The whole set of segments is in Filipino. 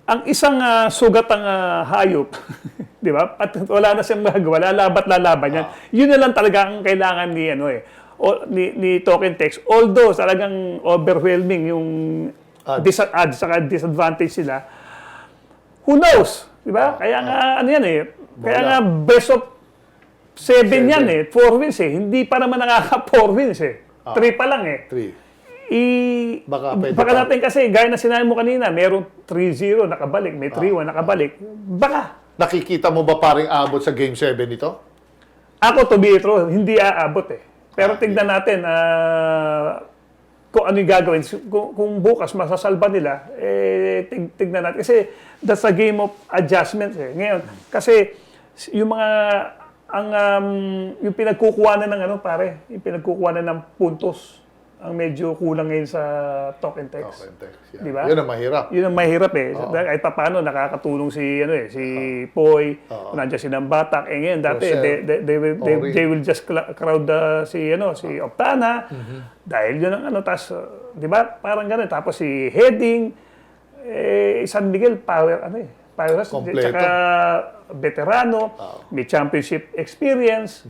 ang isang sugatang hayop, di ba? At wala na siyang magagawa, lalabat lalaban yan. Yun na lang talaga ang kailangan ni ni token text. Although talagang overwhelming yung ads saka disadvantage sila. Who knows, di ba? Kaya nga ano yan kaya nga best of 7 yan 4 wins Hindi pa naman nakaka 4 wins 3 pa lang 3. Baka natin kasi, gaya na sinabi mo kanina, meron 3-0 nakabalik, may 3-1 nakabalik. Baka. Nakikita mo ba paring abot sa Game 7 ito? Ako, to be true, hindi aabot Pero tignan natin kung ano yung gagawin. Kung bukas masasalba nila, tignan natin. Kasi that's a game of adjustments Ngayon, kasi yung mga yung pinagkukuhanan ng yung pinagkukuhanan ng puntos ang medyo kulang ngayon sa token text. Yeah. Di ba? Yun ang mahirap. Yun ang mahirap Kahit paano nakakatulong si Poy, nandiyan si Nambatak. Ngayon dati they will just crowd si Optana dahil yun ang tas di ba? Parang ganoon. Tapos si Heading San Miguel power powerhouse, tsaka veterano, may championship experience.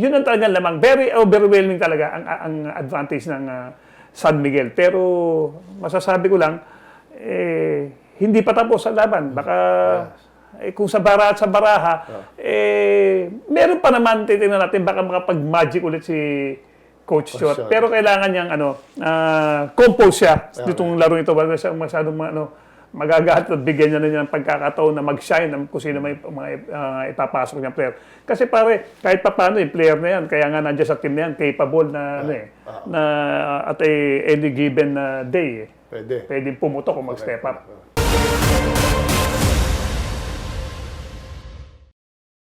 Yun ang talagang lamang. Very overwhelming talaga ang advantage ng San Miguel. Pero masasabi ko lang, hindi pa tapos ang laban. Baka kung sa bara at sa baraha, meron pa naman, titingnan natin, baka makapag-magic ulit si Coach Chot. Pero kailangan niyang compose siya. Ditong laro ito, wala siya masyadong magagahat at bigyan niya na niya ng pagkakataon na mag-shine kung sino may mga ipapasok niyang player. Kasi pare, kahit pa paano player na yan, kaya nga nandiyan sa team na yan, capable na at any given day. Pwede pumutok kung mag-step up.